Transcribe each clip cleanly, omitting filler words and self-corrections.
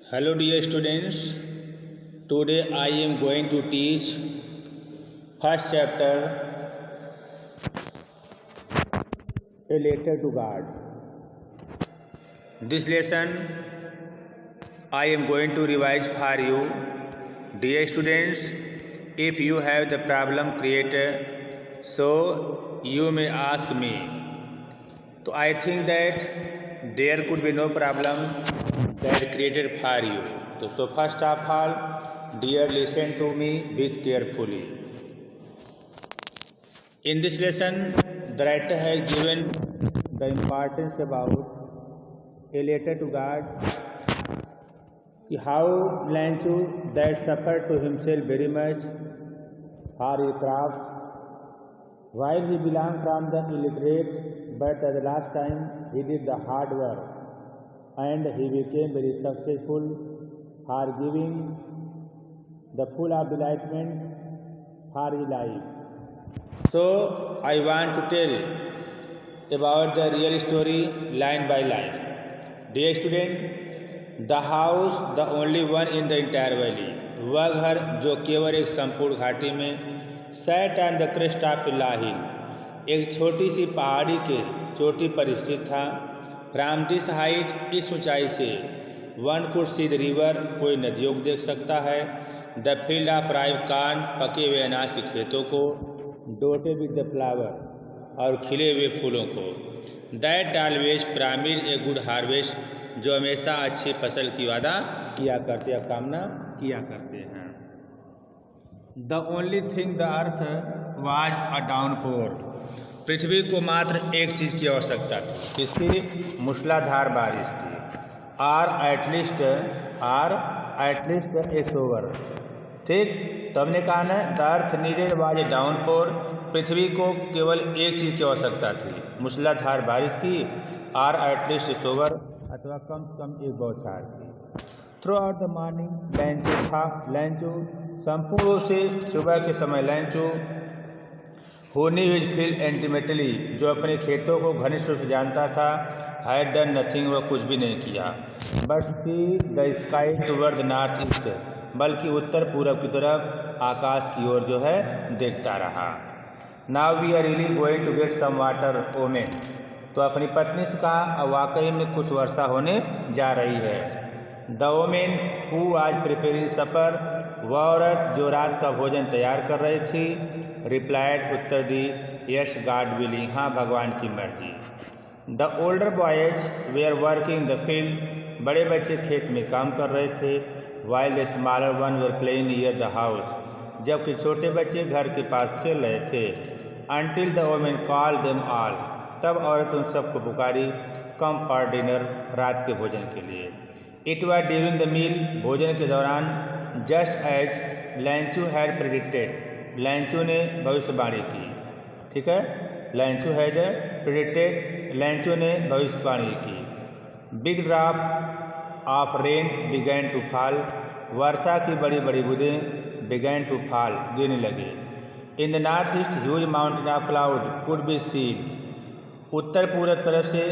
Hello dear students, today I am going to teach first chapter, A Letter to God. This lesson I am going to revise for you. Dear students, if you have the problem created, so you may ask me. So I think that there could be no problem that created for you. So first of all, dear, listen to me with carefully. In this lesson, the writer has given the importance about a letter to God, how Lanchu that suffered to himself very much for his craft, while he belonged from the illiterate, but at the last time he did the hard work and he became very successful for giving the full of delightment for his life. So I want to tell about the real story line by line. Dear student, the house, the only one in the entire valley, वह घर जो केवल एक संपूर्ण घाटी में set on the crest of hill, एक छोटी सी पहाड़ी के चोटी पर स्थित था। फ्रॉम दिस हाइट, इस ऊंचाई से one could see the river, कोई नदियों को देख सकता है। द फील्ड ऑफ राइव कॉर्न, पके हुए अनाज के खेतों को। डोटे विद द फ्लावर, और खिले हुए फूलों को। That always promise a good harvest, जो हमेशा अच्छी फसल की वादा किया करते हैं, कामना किया करते हैं। The only thing the earth was a downpour, पृथ्वी को मात्र एक चीज़ की आवश्यकता थी, इसकी मूसलाधार बारिश की। आर एटलीस्ट ए सोवर, ठीक। तो हमने कहा ना, the earth needed was a downpour, पृथ्वी को केवल एक चीज़ की आवश्यकता थी, मूसलाधार बारिश की। आर एटलीस्ट ए सोवर, अथवा कम से कम एक बौछार की। थ्रू आउट द मॉर्निंग लैंचो, संपूर्ण रूप से सुबह के समय लैंचो, होनी विज फील इंटीमेटली, जो अपने खेतों को घनिष्ठ रूप से जानता था, हैड डन नथिंग, वह कुछ भी नहीं किया। But see the sky toward the north east, बल्कि उत्तर पूरब की तरफ आकाश की ओर जो है देखता रहा। Now we are really going to get some water woman, तो अपनी पत्नी से कहा, अब वाकई में कुछ वर्षा होने जा रही है। द ओमेन हु आज प्रिपेयरिंग सपर, वह औरत जो रात का भोजन तैयार कर रही थी, रिप्लाइड, उत्तर दी, यस गॉड विलिंग, हाँ भगवान की मर्जी। The older boys were working the field, बड़े बच्चे खेत में काम कर रहे थे। While the smaller ones were playing near the house, जबकि छोटे बच्चे घर के पास खेल रहे थे। Until the woman call them all, तब औरत उन सबको पुकारी, कम फॉर डिनर, रात के भोजन के लिए। It was during the meal, भोजन के दौरान। Just as Lencho had predicted, Lencho ने भविष्यवाणी की, ठीक है। लैंचू हैड प्रेडिक्टेड, लैंचू ने भविष्यवाणी की। Big drop of rain began to fall, वर्षा की बड़ी बड़ी बूंदें बिगैन टू फॉल, गिरने लगे। In the north east huge mountain of cloud could be seen, उत्तर पूरब तरफ से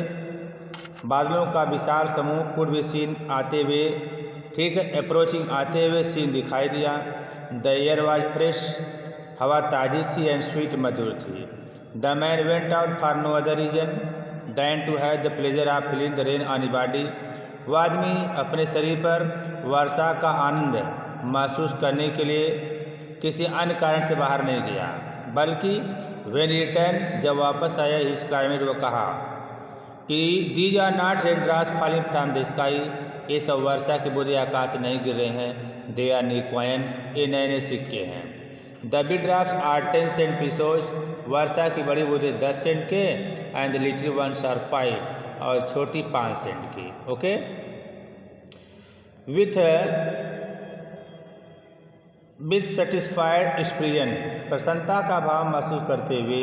बादलों का विशाल समूह कुड बी सीन, आते हुए, ठीक है, अप्रोचिंग, आते हुए सीन दिखाई दिया। द एयर वाज फ्रेश, हवा ताज़ी थी, एंड स्वीट, मधुर थी। The man went out for no other reason than to have the pleasure of feeling the rain on body, वह आदमी अपने शरीर पर वर्षा का आनंद महसूस करने के लिए किसी अन्य कारण से बाहर नहीं गया, बल्कि व्हेन रिटर्न, जब वापस आया, इस क्लाइमेट, वो कहा कि these are not rain drops falling from the sky, ये सब वर्षा के बूंदे आकाश से नहीं गिर रहे हैं। दे आर न्यू कॉइन, ये नए नए सिक्के हैं। The big drops are 10 cent pesos, वर्षा की बड़ी बूंदे 10 सेंट के, and the little ones are 5, और छोटी 5 सेंट की। ओके, विथ सेटिस्फाइड एक्सपीरियन, प्रसन्नता का भाव महसूस करते हुए,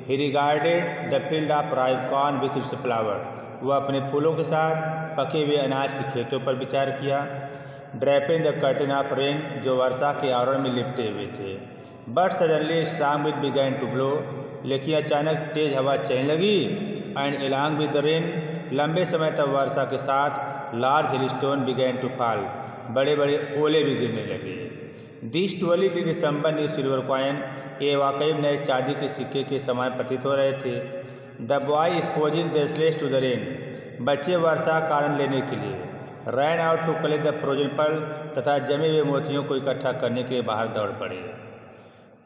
ही regarded the field of राइव corn with its flower, वह अपने फूलों के साथ पके हुए अनाज के खेतों पर विचार किया। Draping the curtain of rain, जो वर्षा के आवरण में लिपटे हुए थे। But suddenly strong wind began to blow, लेकिन अचानक तेज हवा चलने लगी। And along with the rain, लंबे समय तक वर्षा के साथ large hailstone began to fall, बड़े बड़े ओले भी गिरने लगे। This truly do resemble new silver coin, ये वाकई नए चांदी के सिक्के के समान प्रतीत हो रहे थे। The boy exposing themselves to the rain, बच्चे वर्षा कारण लेने के लिए ran out to collect the frozen pearl, तथा जमे हुए मोतियों को इकट्ठा करने के लिए बाहर दौड़ पड़े।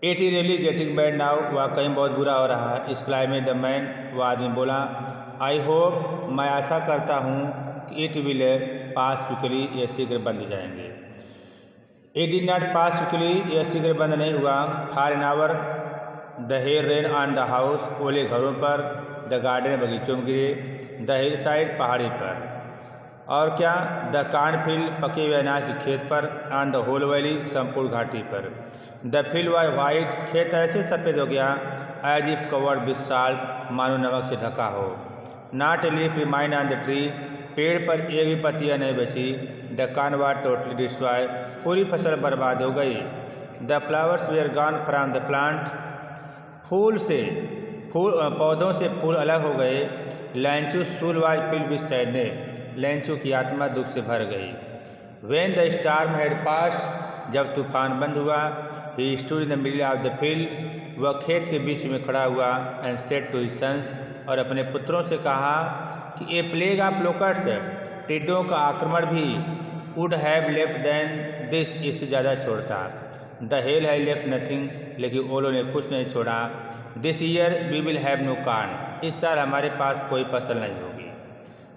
It is really getting bad now, वाकई बहुत बुरा हो रहा है इस क्लाइमेट द मैन, वो आदमी बोला। आई होप, मैं आशा करता हूँ कि इट विल पास क्विकली, ये शीघ्र बंद हो जाएंगे। It did not pass quickly, यह शीघ्र बंद नहीं हुआ। For an hour the hail rain on the house, ओले घरों पर, द गार्डन बगीचों में गिरे, द हिल साइड पहाड़ी पर, और क्या, द कॉर्नफील्ड पके हुए अनाज के खेत पर, ऑन द होल वैली संपूर्ण घाटी पर। द फील्ड वाज वाइट, खेत ऐसे सफ़ेद हो गया, as if covered with salt, मानो नमक से ढका हो। Not a leaf remained on the tree, पेड़ पर एक भी पत्तियाँ नहीं बची। The corn was totally destroy, पूरी फसल बर्बाद हो गई। The flowers were gone from the plant, पौधों से फूल अलग हो गए। Lencho soul was filled with sadness, Lencho की आत्मा दुख से भर गई। When the storm had passed, जब तूफान बंद हुआ, he stood in the middle of the field, वह खेत के बीच में खड़ा हुआ। And said to his sons, और अपने पुत्रों से कहा कि ए प्लेग ऑफ लोकट्स, टिड्डों का आक्रमण भी, would have left than this, इससे ज़्यादा छोड़ता। The hail have left nothing, लेकिन ओलों ने कुछ नहीं छोड़ा। This year we will have no corn, इस साल हमारे पास कोई फसल नहीं होगी।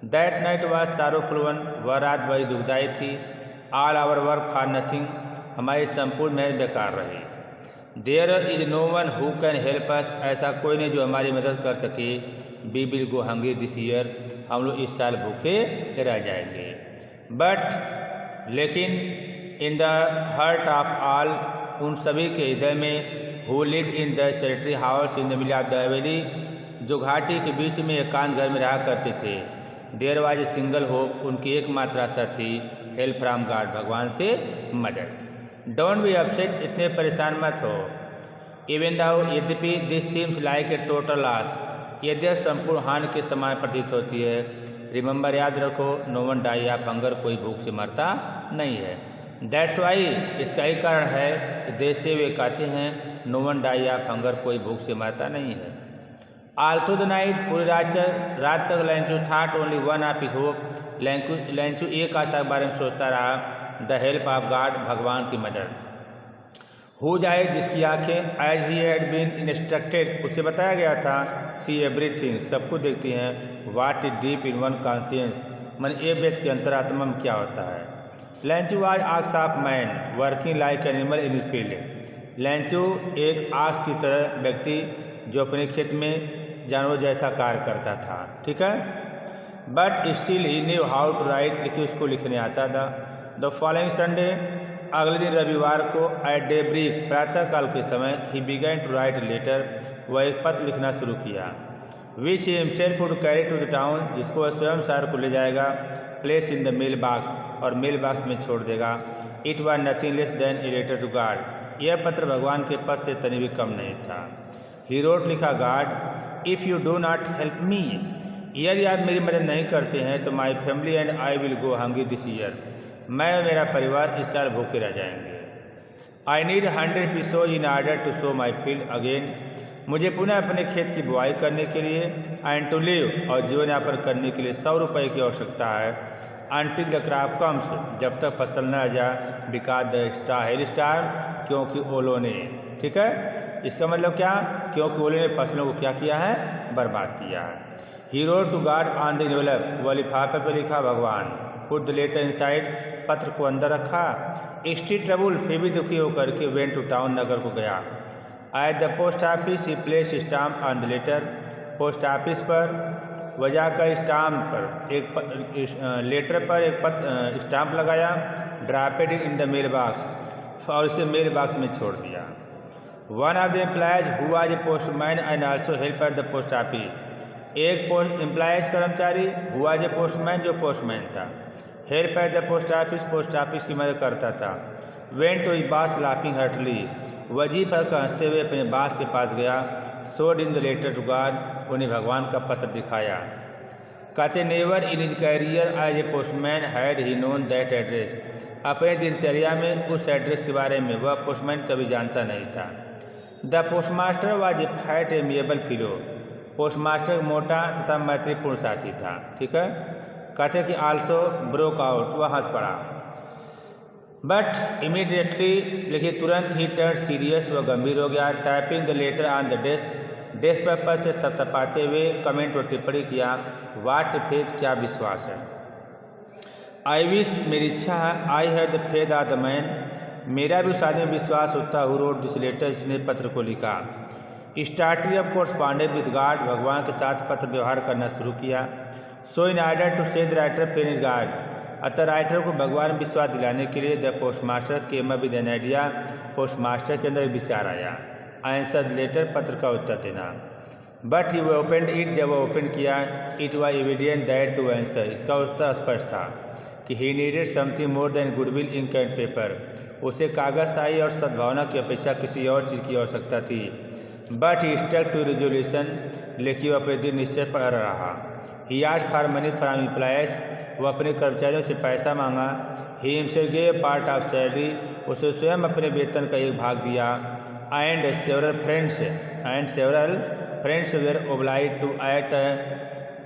That night was sorrowful one, वह रात बड़ी दुखदाई थी। All our work for nothing, हमारी संपूर्ण मेहनत बेकार रही। There is no one who can help us, ऐसा कोई नहीं जो हमारी मदद कर सके। We will go hungry this year, हम लोग इस साल भूखे रह जाएंगे। बट लेकिन in the heart of all, उन सभी के हृदय में, who live in the solitary house in the middle of the valley, जो घाटी के बीच में एकांत घर में रहा करते थे। There was a single hope, उनकी एकमात्र आशा थी, हेल्प फ्रॉम गॉड, भगवान से मदद। डोंट बी अपसेट, इतने परेशान मत हो। इवन दाउ, यद्यपि this seems like a total loss, यद्यपि संपूर्ण हानि के समान प्रतीत होती है। रिमेंबर, याद रखो, no one die of hunger, कोई भूख से मरता नहीं है। दैट्स वाई, इसका ही कारण है कि देश से वे कहते हैं no one die of hunger, कोई भूख से मरता नहीं है। ऑल थ्रू द नाइट, पूरी रात तक Lencho thought only one of his hope, Lencho एक आशा के बारे में सोचता रहा, द हेल्प ऑफ गॉड, भगवान की मदद। हु जाए, जिसकी आंखें, as he had been instructed, उसे बताया गया था, सी एवरीथिंग, सब कुछ देखती हैं। What is deep in one conscience, मन एक व्यक्ति के अंतरात्मा में क्या होता है। Lencho was ox of man working like animal in field, Lencho एक आक्स की तरह व्यक्ति जो अपने खेत में जानवर जैसा कार्य करता था, ठीक है। But still he knew how to write, लेकिन उसको लिखने आता था। द फॉलोइंग संडे, अगले दिन रविवार को, एट डेब्रिक, प्रातःकाल के समय, he began to write letter, वह एक पत्र लिखना शुरू किया। Which he himself would carry to the town, जिसको वह स्वयं शहर को ले जाएगा। Place in the mail box, और मेल बॉक्स में छोड़ देगा। It was nothing less than a letter to God, यह पत्र भगवान के पद से तनी भी कम नहीं था। ही रोट, लिखा, god if you do not help me, यदि आप मेरी मदद नहीं करते हैं तो my family and I will go hungry this year, मैं और मेरा परिवार इस साल भूखे रह जाएंगे। I need 100 pesos in order to sow my field again, मुझे पुनः अपने खेत की बुआई करने के लिए, एंड टू लिव, और जीवन यापन करने के लिए 100 रुपये की आवश्यकता है। अनटिल द क्रॉप कम्स, जब तक फसल न आ जाए। Because the star hello star, क्योंकि ओलों ने, ठीक है, इसका मतलब क्या, क्योंकि ओलों ने फसलों को क्या किया है, बर्बाद किया है। He wrote to god on the envelope, वह लिफाफे पर लिखा, भगवान। पुट द लेटर इनसाइड, पत्र को अंदर रखा। स्टिल ट्रबुल, फिर भी दुखी होकर के वेंट टू टाउन, नगर को गया। At the post office he place stamp on the letter, post office पर वजह का स्टाम्प पर एक लेटर पर एक स्टाम्प लगाया। Dropped in the mail box, और इसे मेल बॉक्स में छोड़ दिया। One of the employees who was a postman and also help at the post office, एक एम्प्लॉयज कर्मचारी, हु वाज ए पोस्टमैन, जो पोस्टमैन था, help at the post office की मदद करता था। Went to his boss laughing heartily, वजी पर हंसते हुए अपने बास के पास गया। Showed in the letter to god, उन्हें भगवान का पत्र दिखाया। कहते never in his career as a postman had he known that address. अपने दिनचर्या में उस एड्रेस के बारे में वह पोस्टमैन कभी जानता नहीं था। The postmaster was a fat amiable fellow. Postmaster मोटा तथा मैत्रीपूर्ण साथी था। ठीक है, कहते कि आल्सो ब्रोक आउट, वह हंस पड़ा। बट इमीडिएटली, लेकिन तुरंत ही टर्न सीरियस, वह गंभीर हो गया। Typing the later on the desk paper से थपथपाते हुए कमेंट और टिप्पणी किया, वाट फेथ, क्या विश्वास है। आई विश, मेरी इच्छा है। I had the faith of the man, मेरा भी उस आदमी में विश्वास होता हु रोड दिस लेटर, इसने पत्र को लिखा। स्टार्टेड ऑफ कोर्सपॉन्डेंट विद गॉड, भगवान के साथ पत्र व्यवहार करना शुरू किया। सो इन ऑर्डर टू से द राइटर पेन गॉड, अतः राइटर को भगवान में विश्वास दिलाने के लिए the postmaster came up with an idea, postmaster के अंदर विचार आया। आंसर लेटर, पत्र का उत्तर देना। बट ही ओपन इट, जब वह ओपन किया, it was evident that to answer, इसका उत्तर स्पष्ट था कि he needed something more than goodwill ink and paper, उसे कागज शाही और सद्भावना की अपेक्षा किसी और चीज़ की आवश्यकता थी। But he stuck to resolution, लेकिन वह अपने दिन निश्चय पर अड़ रहा। He asked for money from employees, वह अपने कर्मचारियों से पैसा मांगा। He himself gave part of salary, उसे स्वयं अपने वेतन का एक भाग दिया। And several friends were obliged to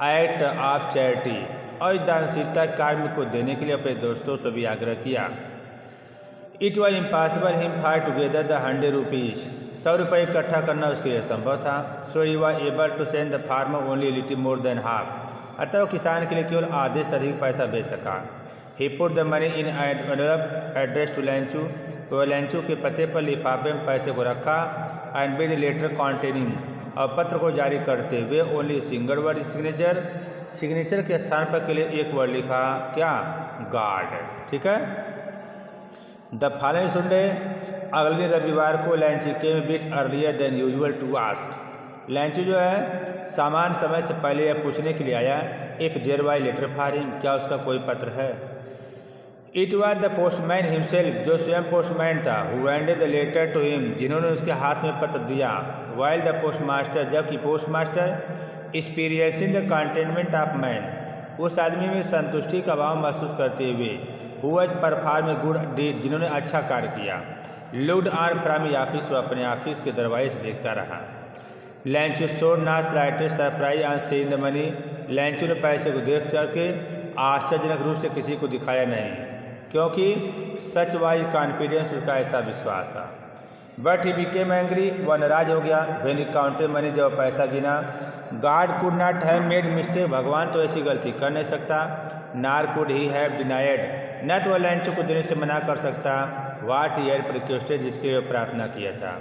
act of charity, और दानशीलता कार्य को देने के लिए अपने दोस्तों से भी आग्रह किया। It was impossible him for to gather the 100 rupees, 100 रुपये इकट्ठा करना उसके लिए संभव था। So he was able to send the farmer only little more than half, अतः वो किसान के लिए केवल आधे से अधिक पैसा भेज सका। He put the money in envelope address to Lencho, वह लैंचू के पते पर लिफाफे में पैसे को रखा। एंड विद लेटर कॉन्टेनिंग, और पत्र को जारी करते हुए ओनली सिंगल वर्ड सिग्नेचर के स्थान पर के लिए एक वर्ड लिखा, क्या, गार्ड। ठीक है। द फॉलोइंग संडे, अगले दिन रविवार को Lencho came bit earlier than usual to ask, Lencho जो है सामान्य समय से पहले यह पूछने के लिए आया, if there was letter for him, क्या उसका कोई पत्र है। It was the postman himself, जो स्वयं पोस्टमैन था, who handed the letter to him, जिन्होंने उसके हाथ में पत्र दिया। वाइल द पोस्टमास्टर, जबकि postmaster experiencing the contentment of man, उस आदमी में संतुष्टि का भाव महसूस करते हुए, who was perform good deed, जिन्होंने अच्छा कार्य किया। लुक्ड ऑन फ्रॉम ऑफिस, वो अपने ऑफिस के दरवाजे से देखता रहा। Lencho showed not slightest surprise on seeing the money, Lencho ने पैसे को देख करके आश्चर्यजनक रूप से किसी को दिखाया नहीं, क्योंकि सच वाइज कॉन्फिडेंस, उसका ऐसा विश्वास था। बट ही बिकेम एंग्री, वह नाराज हो गया। व्हेन ही काउंटेड मनी, जब पैसा गिना। God could not have made mistake, भगवान तो ऐसी गलती कर नहीं सकता। नार कुड ही हैव डिनाइड, न तो वह लैंचू को देने से मना कर सकता। वाट ही हैड रिक्वेस्टेड, जिसके लिए प्रार्थना किया था।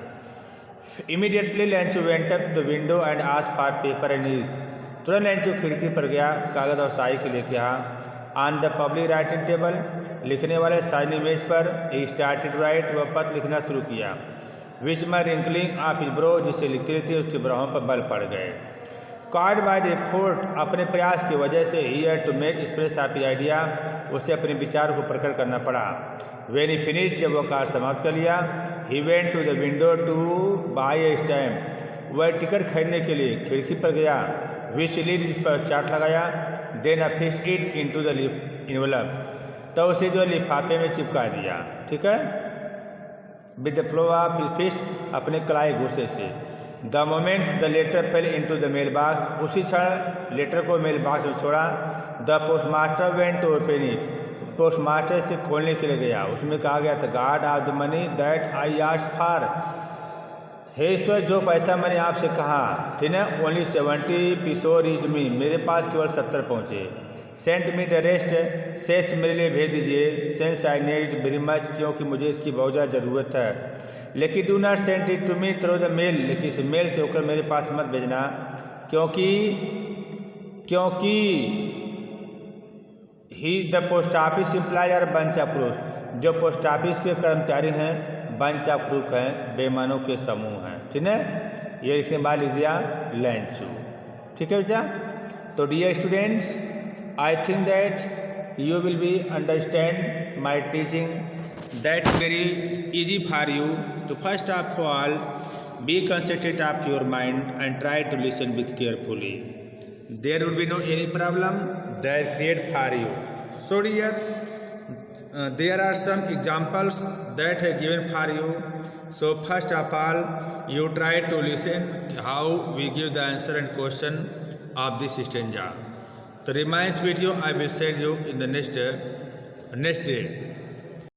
Immediately Lencho went up the window and asked for paper and ink, तुरंत लैंचू खिड़की पर गया, कागज और स्याही के लिए कहा। On the public writing table, लिखने वाले साइनी मेज पर ही स्टार्टेड राइट, वह पत्र लिखना शुरू किया। विच माई रिंकलिंग ऑफ हिज ब्रो, जिससे लिखते थे उसके ब्रोहों पर बल पड़ गए। कॉड बाय द एफोर्ट, अपने प्रयास की वजह से he had to make express of his idea, उसे अपने विचार को प्रकट करना पड़ा। व्हेन ही फिनिश, जब वह कार्य समाप्त कर लिया, he went to the window to buy a stamp, वह टिकट खरीदने के लिए खिड़की पर गया। विच लीड, जिस पर चार्ट लगाया। Then affixed it into the envelope, तो उसे जो लिफाफे में चिपका दिया। ठीक है। With the flow of fist, अपने कलाई घूसे से। The moment the letter fell into the mail box, उसी क्षण लेटर को मेल बॉक्स में छोड़ा। The postmaster went to open it, postmaster से खोलने के लिए गया। उसमें कहा गया था, god of the money that I asked for, हे ईश्वर, जो पैसा मैंने आपसे कहा, ठीक है, ओनली 70 पैसों रीच मी, मेरे पास केवल 70 पहुँचे। सेंट मी द रेस्ट, शेष मेरे लिए भेज दीजिए। Since I need it very much, क्योंकि मुझे इसकी बहुत ज़्यादा ज़रूरत है। लेकिन do not send it to me through the mail, लेकिन इसे मेल से होकर मेरे पास मत भेजना, क्योंकि ही the post office employ are bunch of fruit, जो पोस्ट ऑफिस के कर्मचारी हैं बंच ऑफ फ्रूट हैं, बेईमानों के समूह हैं। ठीक है, ये इसके बाद लिख दिया लैंचू। ठीक है बेटा। तो dear students, I think that you will be understand my teaching that very easy for you to first of all be concentrate of your mind and try to listen with carefully. there would be no any problem that create for you. So dear, there are some examples that are given for you. So first of all, you try to listen how we give the answer and question of this stanza. The reminds video I will send you in the next day.